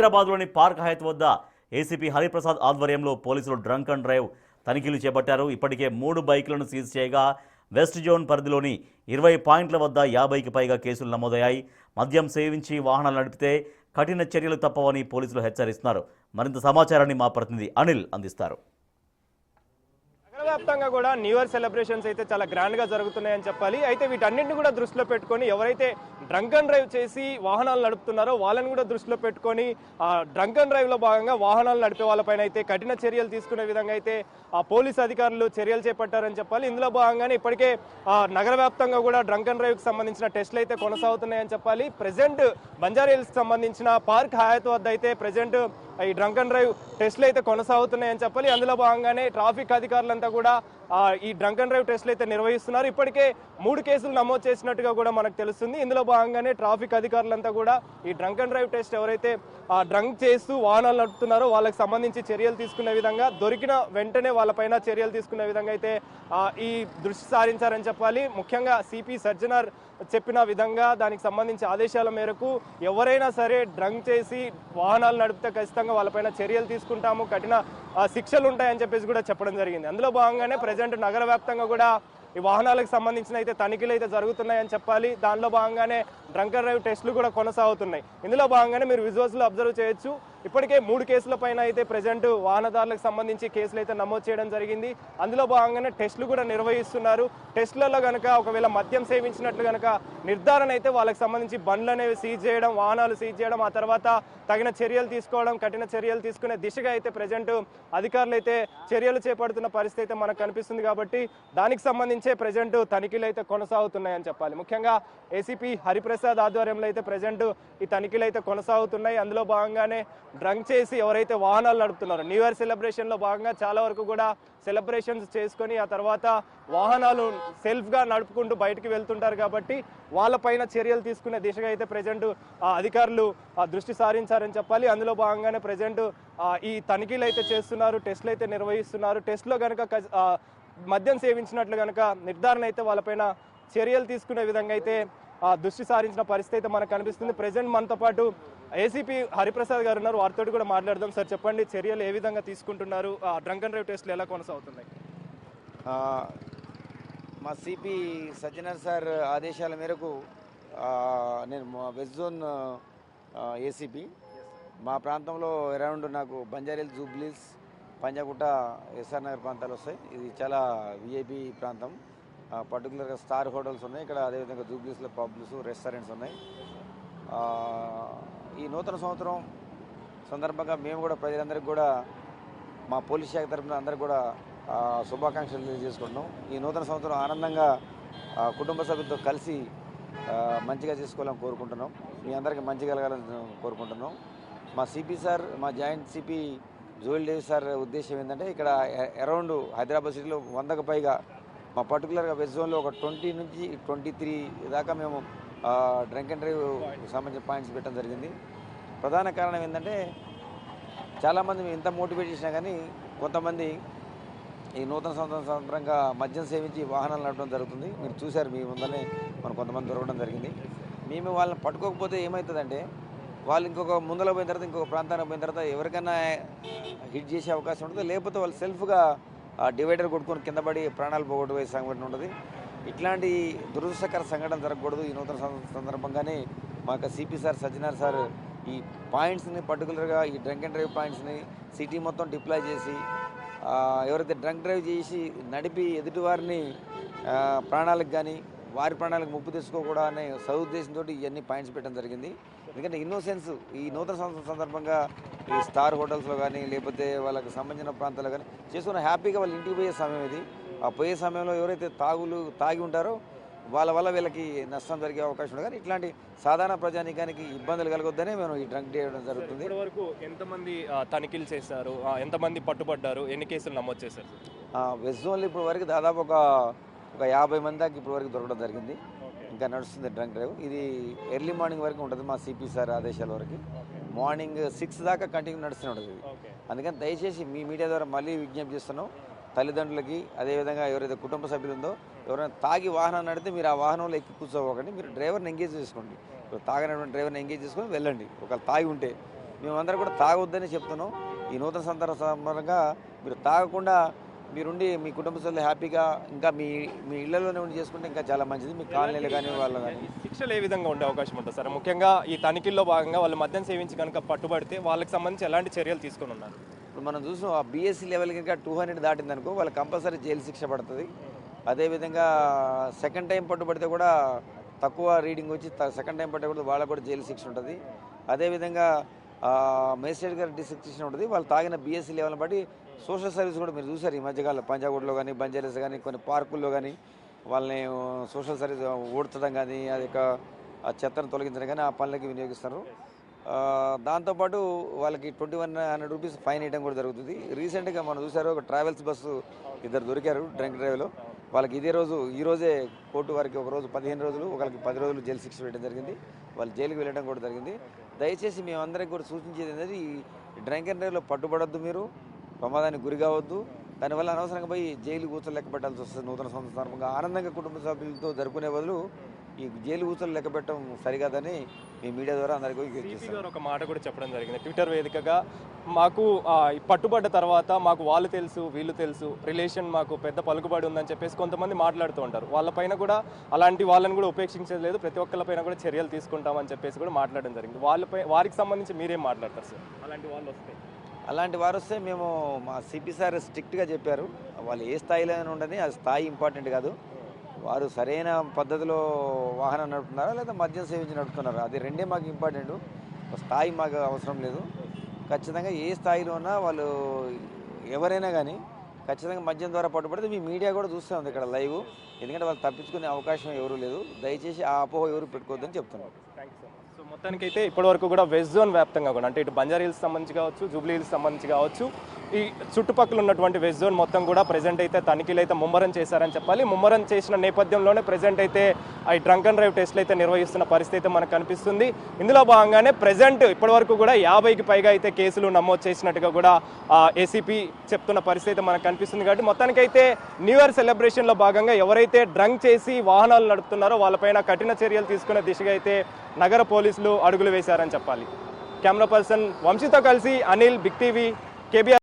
హైదరాబాద్లోని పార్క్ హయత్ వద్ద ఏసీపీ హరిప్రసాద్ ఆధ్వర్యంలో పోలీసులు డ్రంక్ అండ్ డ్రైవ్ తనిఖీలు చేపట్టారు. ఇప్పటికే 3 బైకులను సీజ్ చేయగా వెస్ట్ జోన్ పరిధిలోని 20 పాయింట్ల వద్ద 50కి పైగా కేసులు నమోదయ్యాయి. మద్యం సేవించి వాహనాలు నడిపితే కఠిన చర్యలు తప్పవని పోలీసులు హెచ్చరిస్తున్నారు. మరింత సమాచారాన్ని మా ప్రతినిధి అనిల్ అందిస్తారు. వ్యాప్తంగా కూడా న్యూ ఇయర్ సెలబ్రేషన్స్ అయితే చాలా గ్రాండ్గా జరుగుతున్నాయని చెప్పాలి. అయితే వీటన్నింటిని కూడా దృష్టిలో పెట్టుకొని ఎవరైతే డ్రంక్ అండ్ డ్రైవ్ చేసి వాహనాలు నడుపుతున్నారో వాళ్ళని కూడా దృష్టిలో పెట్టుకొని డ్రంక్ అండ్ డ్రైవ్లో భాగంగా వాహనాలు నడిపే వాళ్ళపైన అయితే కఠిన చర్యలు తీసుకునే విధంగా అయితే పోలీస్ అధికారులు చర్యలు చేపట్టారని చెప్పాలి. ఇందులో భాగంగానే ఇప్పటికే నగర వ్యాప్తంగా కూడా డ్రంక్ అండ్ డ్రైవ్కి సంబంధించిన టెస్టులు అయితే కొనసాగుతున్నాయని చెప్పాలి. ప్రెజెంట్ బంజారాహిల్స్కి సంబంధించిన పార్క్ హయాత్ వద్ద అయితే ప్రెజెంట్ ఈ డ్రంక్ అండ్ డ్రైవ్ టెస్టులు అయితే కొనసాగుతున్నాయని చెప్పాలి. అందులో భాగంగానే ట్రాఫిక్ అధికారులంతా కూడా ఈ డ్రంక్ అండ్ డ్రైవ్ టెస్టులు అయితే నిర్వహిస్తున్నారు. ఇప్పటికే 3 కేసులు నమోదు చేసినట్టుగా కూడా మనకు తెలుస్తుంది. ఇందులో భాగంగానే ట్రాఫిక్ అధికారులంతా కూడా ఈ డ్రంక్ అండ్ డ్రైవ్ టెస్ట్ ఎవరైతే డ్రంక్ చేస్తూ వాహనాలు నడుపుతున్నారో వాళ్ళకి సంబంధించి చర్యలు తీసుకునే విధంగా దొరికిన వెంటనే వాళ్ళపైన చర్యలు తీసుకునే విధంగా అయితే ఈ దృష్టి సారించారని చెప్పాలి. ముఖ్యంగా సిపి సజ్జనర్ చెప్పిన విధంగా దానికి సంబంధించి ఆదేశాల మేరకు ఎవరైనా సరే డ్రంక్ చేసి వాహనాలు నడిపితే ఖచ్చితంగా వాళ్ళపైన చర్యలు తీసుకుంటాము, కఠిన శిక్షలు ఉంటాయని చెప్పేసి కూడా చెప్పడం జరిగింది. అందులో భాగంగానే ప్రజెంట్ నగర వ్యాప్తంగా కూడా ఈ వాహనాలకు సంబంధించిన అయితే తనిఖీలు అయితే జరుగుతున్నాయని చెప్పాలి. దానిలో భాగంగానే డ్రంక్ అండ్ డ్రైవ్ టెస్టులు కూడా కొనసాగుతున్నాయి. ఇందులో భాగంగానే మీరు విజువల్స్లో అబ్జర్వ్ చేయొచ్చు. ఇప్పటికే 3 కేసుల పైన అయితే ప్రజెంట్ వాహనదారులకు సంబంధించి కేసులు అయితే నమోదు చేయడం జరిగింది. అందులో భాగంగానే టెస్టులు కూడా నిర్వహిస్తున్నారు. టెస్టులలో కనుక ఒకవేళ మద్యం సేవించినట్లు కనుక నిర్ధారణ అయితే వాళ్ళకి సంబంధించి బండ్లు అనేవి సీజ్ చేయడం, వాహనాలు సీజ్ చేయడం, ఆ తర్వాత తగిన చర్యలు తీసుకోవడం, కఠిన చర్యలు తీసుకునే దిశగా అయితే ప్రజెంట్ అధికారులు అయితే చర్యలు చేపడుతున్న పరిస్థితి అయితే మనకు కనిపిస్తుంది. కాబట్టి దానికి సంబంధించే ప్రజెంట్ తనిఖీలు అయితే కొనసాగుతున్నాయని చెప్పాలి. ముఖ్యంగా ఏసీపీ హరిప్రసాద్ ఆధ్వర్యంలో అయితే ప్రజెంట్ ఈ తనిఖీలు అయితే కొనసాగుతున్నాయి. అందులో భాగంగానే డ్రంక్ చేసి ఎవరైతే వాహనాలు నడుపుతున్నారో న్యూ ఇయర్ సెలబ్రేషన్లో భాగంగా చాలా వరకు కూడా సెలబ్రేషన్స్ చేసుకొని ఆ తర్వాత వాహనాలు సెల్ఫ్గా నడుపుకుంటూ బయటికి వెళ్తుంటారు. కాబట్టి వాళ్ళపైన చర్యలు తీసుకునే దిశగా అయితే ప్రజెంట్ అధికారులు దృష్టి సారించారని చెప్పాలి. అందులో భాగంగానే ప్రజెంట్ ఈ తనిఖీలు అయితే చేస్తున్నారు, టెస్టులు అయితే నిర్వహిస్తున్నారు. టెస్ట్లో కనుక మద్యం సేవించినట్లు కనుక నిర్ధారణ అయితే వాళ్ళపైన చర్యలు తీసుకునే విధంగా అయితే దృష్టి సారించిన పరిస్థితి అయితే మనకు కనిపిస్తుంది. ప్రజెంట్ మనతో పాటు ఏసీపీ హరిప్రసాద్ గారు ఉన్నారు, వారితో కూడా మాట్లాడదాం. సార్ చెప్పండి, చర్యలు ఏ విధంగా తీసుకుంటున్నారు, డ్రంక్ అండ్ డ్రైవ్ టెస్టులు ఎలా కొనసాగుతున్నాయి? మా సిపి సజ్జనర్ సార్ ఆదేశాల మేరకు నేను వెస్ట్ జోన్ ఏసీపీ మా ప్రాంతంలో అరౌండ్ నాకు బంజారాహిల్స్, జూబ్లీస్, పంజాగుట్ట, ఎస్ఆర్ నగర్ ప్రాంతాలు వస్తాయి. ఇది చాలా విఐపి ప్రాంతం. పర్టికులర్గా స్టార్ హోటల్స్ ఉన్నాయి ఇక్కడ, అదేవిధంగా జూబ్లీస్లో పబ్స్, రెస్టారెంట్స్ ఉన్నాయి. ఈ నూతన సంవత్సరం సందర్భంగా మేము కూడా ప్రజలందరికీ కూడా మా పోలీస్ శాఖ తరఫున అందరికీ కూడా శుభాకాంక్షలు తెలియజేసుకుంటున్నాం. ఈ నూతన సంవత్సరం ఆనందంగా కుటుంబ సభ్యులతో కలిసి మంచిగా చేసుకోవాలని కోరుకుంటున్నాం. మీ అందరికీ మంచి కలగాలని కోరుకుంటున్నాం. మా సిపి సార్, మా joint CP Joel Davis sir ఉద్దేశం ఏంటంటే ఇక్కడ అరౌండ్ హైదరాబాద్ సిటీలో 100కు పైగా మా పర్టికులర్గా వెస్ట్ జోన్లో ఒక 20 నుంచి 23 దాకా మేము డ్రంక్ అండ్ డ్రైవ్ సంబంధించిన పాయింట్స్ పెట్టడం జరిగింది. ప్రధాన కారణం ఏంటంటే చాలామంది మేము ఎంత మోటివేట్ చేసినా కానీ కొంతమంది ఈ నూతన సంవత్సరం సందర్భంగా మద్యం సేవించి వాహనాలు నడపడం జరుగుతుంది. మీరు చూశారు, మీ ముందరనే మనం కొంతమంది దొరకడం జరిగింది. మేము వాళ్ళని పట్టుకోకపోతే ఏమవుతుందంటే వాళ్ళు ఇంకొక ముందర పోయిన తర్వాత ఇంకొక ప్రాంతానికి పోయిన తర్వాత ఎవరికైనా హిట్ చేసే అవకాశం ఉంటుంది. లేకపోతే వాళ్ళు సెల్ఫ్గా డివైడర్ కొట్టుకొని కింద పడి ప్రాణాలు పోగొట్టుకునే సంఘటన ఉంటుంది. ఇట్లాంటి దురదృష్టకర సంఘటన జరగకూడదు. ఈ నూతన సందర్భంగానే మాకు సిపి సార్ సజ్జనార్ సార్ ఈ పాయింట్స్ని పర్టికులర్గా ఈ డ్రంక్ అండ్ డ్రైవ్ పాయింట్స్ని సిటీ మొత్తం డిప్లాయ్ చేసి ఎవరైతే డ్రంక్ డ్రైవ్ చేసి నడిపి ఎదుటివారిని ప్రాణాలకు కానీ వారి ప్రాణాలకు ముప్పు తెచ్చుకోకూడదు అనే సదుద్దేశంతో ఇవన్నీ పాయింట్స్ పెట్టడం జరిగింది. ఎందుకంటే ఇన్నోసెన్స్ ఈ నూతన సంవత్సరం సందర్భంగా ఈ స్టార్ హోటల్స్లో కానీ లేకపోతే వాళ్ళకి సంబంధించిన ప్రాంతాల్లో కానీ చేసుకున్న హ్యాపీగా వాళ్ళు ఇంటికి పోయే సమయం ఇది. ఆ పోయే సమయంలో ఎవరైతే తాగి ఉంటారో వాళ్ళ వల్ల వీళ్ళకి నష్టం జరిగే అవకాశం ఉంది. కానీ ఇట్లాంటి సాధారణ ప్రజానీకానికి ఇబ్బందులు కలగొద్దనే మేము ఈ డ్రంక్ చేయడం జరుగుతుంది. ఇప్పటివరకు ఎంతమంది తనిఖీలు చేశారు, ఎంతమంది పట్టుబడ్డారు, ఎన్ని కేసులు నమోదు చేశారు? వెస్ట్ జోన్లో ఇప్పుడు వరకు దాదాపు ఒక 50 మంది దాకా ఇప్పటి వరకు దొరకడం జరిగింది. ఇంకా నడుస్తుంది డ్రంక్ డ్రైవ్. ఇది ఎర్లీ మార్నింగ్ వరకు ఉంటుంది. మా సిపి సార్ ఆదేశాల వరకు మార్నింగ్ 6 దాకా కంటిన్యూ నడుస్తూనే ఉంటుంది. అందుకని దయచేసి మీ మీడియా ద్వారా మళ్ళీ విజ్ఞప్తి చేస్తున్నాం, తల్లిదండ్రులకి అదేవిధంగా ఎవరైతే కుటుంబ సభ్యులు ఉందో ఎవరైనా తాగి వాహనం నడితే మీరు ఆ వాహనంలో ఎక్కి కూర్చోవకండి. మీరు డ్రైవర్ని ఎంగేజ్ చేసుకోండి. తాగినటువంటి డ్రైవర్ని ఎంగేజ్ చేసుకొని వెళ్ళండి. ఒకవేళ తాగి ఉంటే మేమందరం కూడా తాగొద్దని చెప్తున్నాం. ఈ నూతన సందర్భంగా మీరు తాగకుండా మీరుండి మీ కుటుంబ సభ్యులు హ్యాపీగా ఇంకా మీ మీ ఇళ్లలోనే ఉండి చేసుకుంటే ఇంకా చాలా మంచిది. మీ కాలనీలు కానీ వాళ్ళు కానీ. శిక్షలు ఏ విధంగా ఉండే అవకాశం ఉంటుంది సార్? ముఖ్యంగా ఈ తనిఖీల్లో భాగంగా వాళ్ళు మద్యం సేవించి కనుక పట్టుబడితే వాళ్ళకి సంబంధించి ఎలాంటి చర్యలు తీసుకొని ఉన్నారు? ఇప్పుడు మనం చూసాం ఆ బీఎస్సీ లెవెల్ కనుక 200 దాటిందనుకో వాళ్ళకి కంపల్సరీ జైలు శిక్ష పడుతుంది. అదేవిధంగా సెకండ్ టైం పట్టుబడితే కూడా తక్కువ రీడింగ్ వచ్చి సెకండ్ టైం పట్టే కూడా వాళ్ళకు కూడా జైలు శిక్ష ఉంటుంది. అదేవిధంగా మేజిస్ట్రేట్ గారి డిస్ట్రిక్షన్ ఉంటుంది. వాళ్ళు తాగిన బీఎస్సీ లెవెల్ని బట్టి సోషల్ సర్వీస్ కూడా మీరు చూసారు ఈ మధ్యకాలంలో పంజాగుట్లో కానీ బంజారాస్ కానీ కొన్ని పార్కుల్లో కానీ వాళ్ళని సోషల్ సర్వీస్ ఓడ్చడం కానీ అది ఆ చెత్తను తొలగించడం కానీ ఆ పనులకి వినియోగిస్తారు. దాంతోపాటు వాళ్ళకి 2100 రూపీస్ ఫైన్ వేయడం కూడా జరుగుతుంది. రీసెంట్గా మనం చూసారు ఒక ట్రావెల్స్ బస్సు ఇద్దరు దొరికారు డ్రంక్ డ్రైవ్లో. వాళ్ళకి ఈరోజే కోర్టు వారికి ఒక రోజు 15 రోజులు ఒకరికి 10 రోజులు జైలు శిక్ష వేయడం జరిగింది. వాళ్ళు జైలుకి వెళ్ళడం కూడా జరిగింది. దయచేసి మేమందరికి కూడా సూచించేది ఏంటంటే ఈ డ్రంక్ అండ్ డ్రైవ్లో పట్టుబడొద్దు, మీరు ప్రమాదానికి గురి కావద్దు. దానివల్ల అనవసరంగా పోయి జైలు కూర్చొని లెక్క పెట్టాల్సి వస్తుంది. నూతన సందర్భంగా ఆనందంగా కుటుంబ సభ్యులతో జరుపుకునే బదులు ఈ జైలు కూర్చొని లెక్క పెట్టడం సరికాదని మీ మీడియా ద్వారా అందరికీ సిపి గారు ఒక మాట కూడా చెప్పడం జరిగింది ట్విట్టర్ వేదికగా. మాకు పట్టుబడ్డ తర్వాత మాకు వాళ్ళు తెలుసు వీళ్ళు తెలుసు, రిలేషన్ మాకు పెద్ద పలుకుబడి ఉందని చెప్పేసి కొంతమంది మాట్లాడుతూ ఉంటారు. వాళ్ళపైన కూడా అలాంటి వాళ్ళని కూడా ఉపేక్షించలేదు, ప్రతి ఒక్కళ్ళపైన కూడా చర్యలు తీసుకుంటామని చెప్పేసి కూడా మాట్లాడడం జరిగింది. వారికి సంబంధించి మీరేం మాట్లాడతారు సార్? అలాంటి వారు వస్తే మేము మా సిపి సార్ స్ట్రిక్ట్గా చెప్పారు, వాళ్ళు ఏ స్థాయిలో ఉండని ఆ స్థాయి ఇంపార్టెంట్ కాదు, వారు సరైన పద్ధతిలో వాహనం నడుపుతున్నారా లేదా మద్యం సేవించి నడుపుతున్నారా, అది రెండే మాకు ఇంపార్టెంట్. స్థాయి మాకు అవసరం లేదు. ఖచ్చితంగా ఏ స్థాయిలో ఉన్నా వాళ్ళు ఎవరైనా కానీ ఖచ్చితంగా మద్యం ద్వారా పట్టుబడితే మీ మీడియా కూడా చూస్తూ ఉంది ఇక్కడ లైవ్. ఎందుకంటే వాళ్ళు తప్పించుకునే అవకాశం ఎవరూ లేదు. దయచేసి ఆ అపోహ ఎవరు పెట్టుకోవద్దని చెప్తున్నారు. సో మొత్తానికైతే ఇప్పటివరకు కూడా వెస్ట్ జోన్ వ్యాప్తంగా కూడా అంటే ఇటు బంజారా హిల్స్ సంబంధించి కావచ్చు, జూబ్లీ హిల్స్ సంబంధించి కావచ్చు, ఈ చుట్టుపక్కల ఉన్నటువంటి వెస్ట్ జోన్ మొత్తం కూడా ప్రజెంట్ అయితే తనిఖీలు అయితే ముమ్మరం చేశారని చెప్పాలి. ముమ్మరం చేసిన నేపథ్యంలోనే ప్రజెంట్ అయితే ఈ డ్రంక్ అండ్ డ్రైవ్ టెస్ట్లు అయితే నిర్వహిస్తున్న పరిస్థితి మనకు కనిపిస్తుంది. ఇందులో భాగంగానే ప్రజెంట్ ఇప్పటివరకు కూడా 50కి పైగా అయితే కేసులు నమోదు చేసినట్టుగా కూడా ఏసీపీ చెప్తున్న పరిస్థితి మనకు కనిపిస్తుంది. కాబట్టి మొత్తానికైతే న్యూ ఇయర్ సెలబ్రేషన్లో భాగంగా ఎవరైతే డ్రంక్ చేసి వాహనాలు నడుపుతున్నారో వాళ్ళపైన కఠిన చర్యలు తీసుకునే దిశగా అయితే నగర పోలీసులు అడుగులు వేశారని చెప్పాలి. కెమెరా పర్సన్ వంశీతో కలిసి అనిల్, బిగ్ టీవీ, కేబీఆర్.